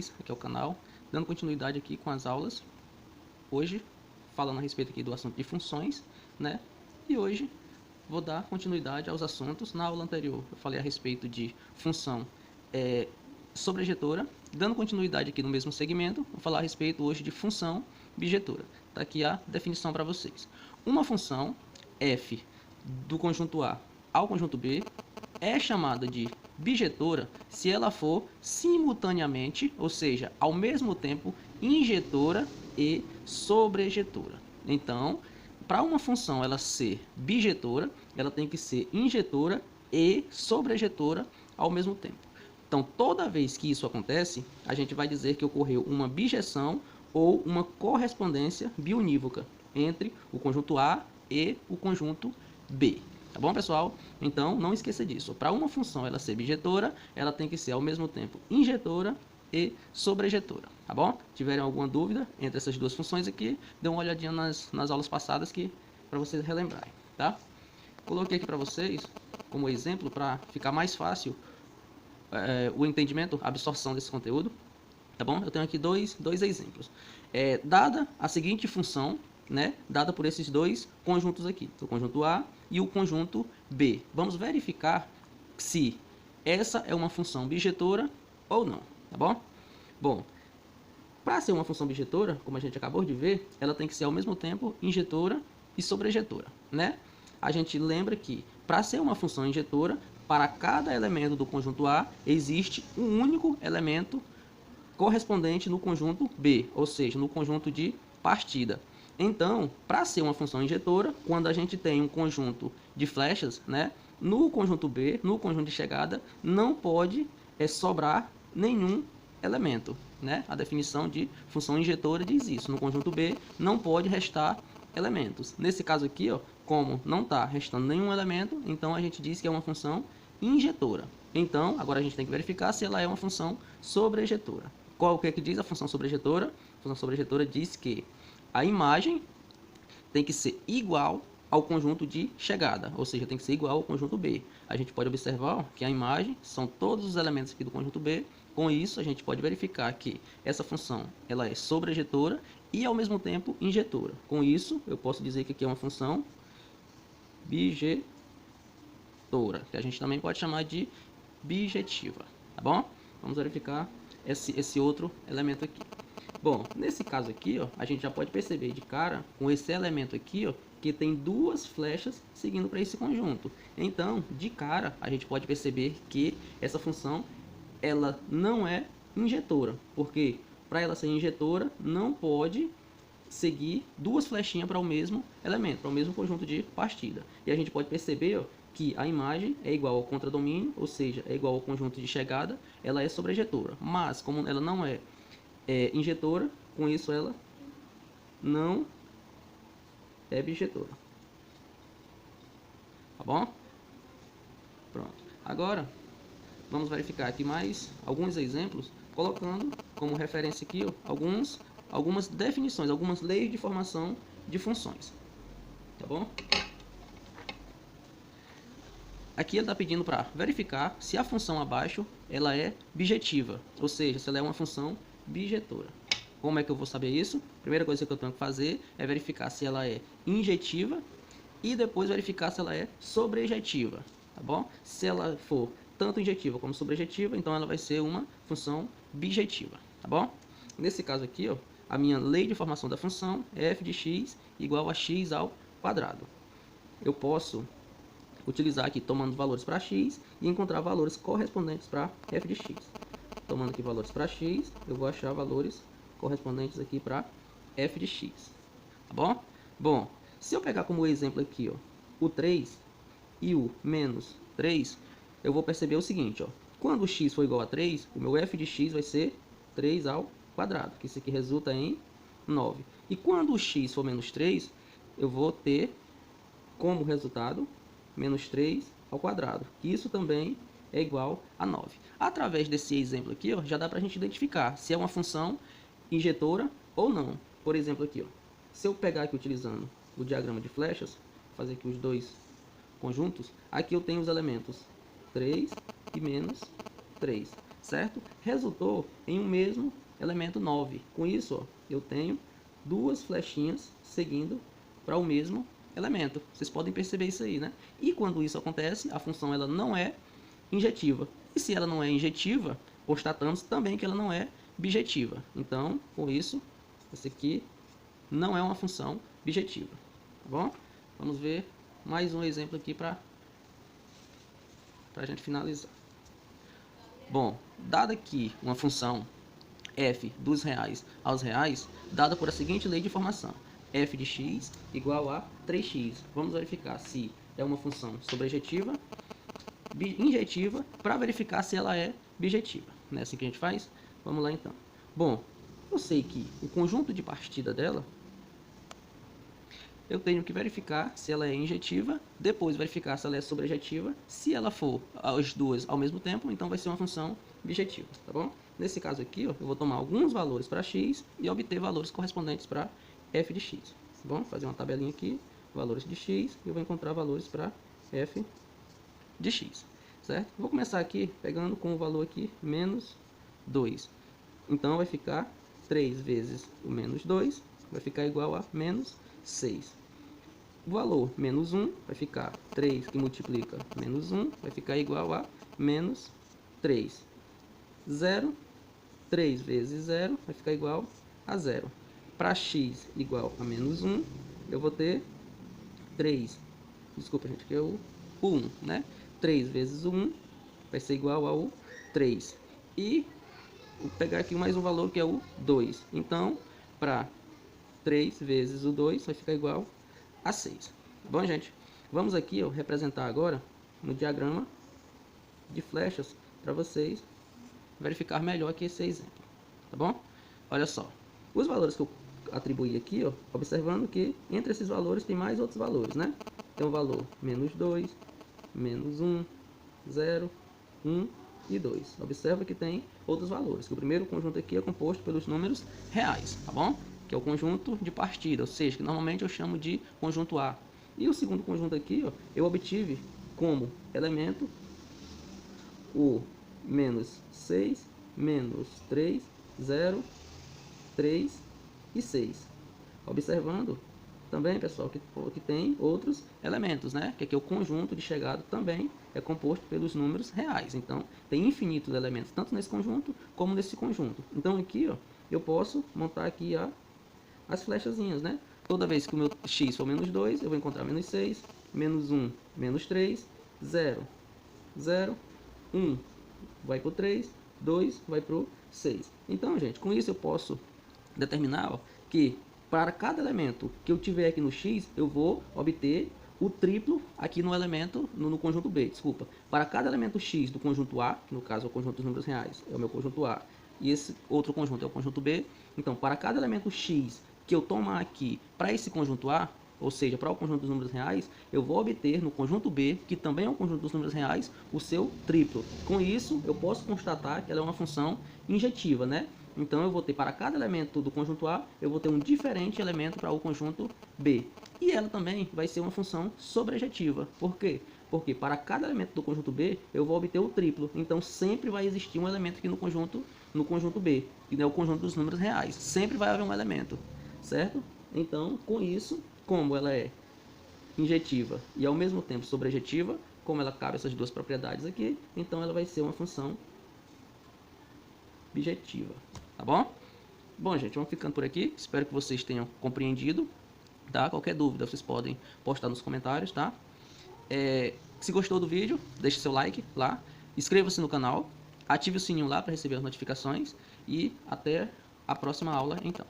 vocês, aqui é o canal, dando continuidade aqui com as aulas. Hoje, falando a respeito aqui do assunto de funções, né? E hoje vou dar continuidade aos assuntos. Na aula anterior eu falei a respeito de função sobrejetora. Dando continuidade aqui no mesmo segmento, vou falar a respeito hoje de função bijetora. Está aqui a definição para vocês. Uma função f do conjunto A ao conjunto B é chamada de bijetora se ela for simultaneamente, ou seja, ao mesmo tempo, injetora e sobrejetora. Então, para uma função ela ser bijetora, ela tem que ser injetora e sobrejetora ao mesmo tempo. Então, toda vez que isso acontece, a gente vai dizer que ocorreu uma bijeção ou uma correspondência biunívoca entre o conjunto A e o conjunto B. Tá bom, pessoal? Então, não esqueça disso. Para uma função ela ser bijetora, ela tem que ser ao mesmo tempo injetora e sobrejetora. Tá bom? Se tiverem alguma dúvida entre essas duas funções aqui, dê uma olhadinha nas aulas passadas para vocês relembrarem. Tá? Coloquei aqui para vocês como exemplo para ficar mais fácil o entendimento, a absorção desse conteúdo. Tá bom? Eu tenho aqui dois exemplos. Dada a seguinte função, né, dada por esses dois conjuntos aqui, o conjunto A e o conjunto B. Vamos verificar se essa é uma função bijetora ou não, tá bom? Bom, para ser uma função bijetora, como a gente acabou de ver, ela tem que ser ao mesmo tempo injetora e sobrejetora, né? A gente lembra que para ser uma função injetora, para cada elemento do conjunto A, existe um único elemento correspondente no conjunto B, ou seja, no conjunto de partida. Então, para ser uma função injetora, quando a gente tem um conjunto de flechas, né, no conjunto B, no conjunto de chegada, não pode sobrar nenhum elemento. Né? A definição de função injetora diz isso. No conjunto B, não pode restar elementos. Nesse caso aqui, ó, como não está restando nenhum elemento, então a gente diz que é uma função injetora. Então, agora a gente tem que verificar se ela é uma função sobrejetora. Qual que diz a função sobrejetora? A função sobrejetora diz que a imagem tem que ser igual ao conjunto de chegada, ou seja, tem que ser igual ao conjunto B. A gente pode observar que a imagem são todos os elementos aqui do conjunto B. Com isso, a gente pode verificar que essa função ela é sobrejetora e, ao mesmo tempo, injetora. Com isso, eu posso dizer que aqui é uma função bijetora, que a gente também pode chamar de bijetiva. Tá bom? Vamos verificar esse outro elemento aqui. Bom, nesse caso aqui, ó, a gente já pode perceber de cara, com esse elemento aqui, ó, que tem duas flechas seguindo para esse conjunto. Então, de cara, a gente pode perceber que essa função ela não é injetora, porque para ela ser injetora, não pode seguir duas flechinhas para o mesmo elemento, para o mesmo conjunto de partida. E a gente pode perceber, ó, que a imagem é igual ao contradomínio, ou seja, é igual ao conjunto de chegada, ela é sobrejetora. Mas, como ela não é injetora, com isso ela não é bijetora. Tá bom? Pronto. Agora, vamos verificar aqui mais alguns exemplos, colocando como referência aqui, ó, algumas definições, algumas leis de formação de funções. Tá bom? Aqui ele está pedindo para verificar se a função abaixo ela é bijetiva, ou seja, se ela é uma função bijetora. Como é que eu vou saber isso? Primeira coisa que eu tenho que fazer é verificar se ela é injetiva e depois verificar se ela é sobrejetiva, tá bom? Se ela for tanto injetiva como sobrejetiva, então ela vai ser uma função bijetiva, tá bom? Nesse caso aqui, ó, a minha lei de formação da função é f de x igual a x ao quadrado. Eu posso utilizar aqui tomando valores para x e encontrar valores correspondentes para f de x. Tomando aqui valores para x, eu vou achar valores correspondentes aqui para f de x. Tá bom? Bom, se eu pegar como exemplo aqui, ó, o 3 e o menos 3, eu vou perceber o seguinte, ó, quando x for igual a 3, o meu f de x vai ser 3 ao quadrado, que isso aqui resulta em 9. E quando o x for menos 3, eu vou ter como resultado menos 3 ao quadrado, que isso também é igual a 9. Através desse exemplo aqui, ó, já dá para a gente identificar se é uma função injetora ou não. Por exemplo aqui, ó, se eu pegar aqui utilizando o diagrama de flechas, fazer aqui os dois conjuntos, aqui eu tenho os elementos 3 e menos 3. certo? Resultou em um mesmo elemento 9. Com isso, ó, eu tenho duas flechinhas seguindo para o mesmo elemento. Vocês podem perceber isso aí, né? E quando isso acontece, a função ela não é injetiva. E se ela não é injetiva, constatamos também que ela não é bijetiva. Então, com isso, esse aqui não é uma função bijetiva. Tá bom? Vamos ver mais um exemplo aqui para a gente finalizar. Bom, dada aqui uma função f dos reais aos reais, dada por a seguinte lei de formação: f de x igual a 3x. Vamos verificar se é uma função sobrejetiva, injetiva, para verificar se ela é bijetiva. Não é assim que a gente faz? Vamos lá então. Bom, eu sei que o conjunto de partida dela, eu tenho que verificar se ela é injetiva, depois verificar se ela é sobrejetiva. Se ela for as duas ao mesmo tempo, então vai ser uma função bijetiva, tá bom? Nesse caso aqui, ó, eu vou tomar alguns valores para x e obter valores correspondentes para f de x. Tá bom? Vou fazer uma tabelinha aqui, valores de x, e eu vou encontrar valores para f de x, certo? Vou começar aqui pegando com o valor aqui, menos 2. Então vai ficar 3 vezes o menos 2, vai ficar igual a menos 6. O valor menos 1 vai ficar 3 que multiplica menos 1, vai ficar igual a menos 3. 0, 3 vezes 0 vai ficar igual a 0. Para x igual a menos 1, eu vou ter 3. Desculpa, gente, que é o 1, né? 3 vezes o 1 vai ser igual ao 3. E vou pegar aqui mais um valor que é o 2. Então, para 3 vezes o 2 vai ficar igual a 6. Tá bom, gente? Vamos aqui, ó, representar agora no diagrama de flechas para vocês verificar melhor aqui esse exemplo. Tá bom? Olha só. Os valores que eu atribuí aqui, ó, observando que entre esses valores tem mais outros valores, né? Tem o valor menos 2, menos 1, 0, 1 e 2. Observa que tem outros valores, que o primeiro conjunto aqui é composto pelos números reais, tá bom? Que é o conjunto de partida, ou seja, que normalmente eu chamo de conjunto A. E o segundo conjunto aqui, ó, eu obtive como elemento o menos 6, menos 3, 0, 3 e 6. Observando também, pessoal, que tem outros elementos, né? Que aqui o conjunto de chegada também é composto pelos números reais. Então, tem infinitos elementos, tanto nesse conjunto como nesse conjunto. Então, aqui, ó, eu posso montar aqui as flechazinhas, né? Toda vez que o meu x for menos 2, eu vou encontrar menos 6, menos 1, menos 3, 0, 0, 1 vai para o 3, 2 vai para o 6. Então, gente, com isso eu posso determinar, ó, que para cada elemento que eu tiver aqui no x, eu vou obter o triplo aqui no elemento, no conjunto B, desculpa. Para cada elemento x do conjunto A, que no caso é o conjunto dos números reais, é o meu conjunto A, e esse outro conjunto é o conjunto B, então para cada elemento x que eu tomar aqui para esse conjunto A, ou seja, para o conjunto dos números reais, eu vou obter no conjunto B, que também é o conjunto dos números reais, o seu triplo. Com isso, eu posso constatar que ela é uma função injetiva, né? Então, eu vou ter para cada elemento do conjunto A, eu vou ter um diferente elemento para o conjunto B. E ela também vai ser uma função sobrejetiva. Por quê? Porque para cada elemento do conjunto B, eu vou obter o triplo. Então, sempre vai existir um elemento aqui no conjunto B, que é o conjunto dos números reais. Sempre vai haver um elemento, certo? Então, com isso, como ela é injetiva e ao mesmo tempo sobrejetiva, como ela cabe essas duas propriedades aqui, então ela vai ser uma função bijetiva, tá bom? Bom, gente, vamos ficando por aqui. Espero que vocês tenham compreendido, tá? Qualquer dúvida, vocês podem postar nos comentários, tá? Se gostou do vídeo, deixe seu like lá, inscreva-se no canal, ative o sininho lá para receber as notificações e até a próxima aula, então.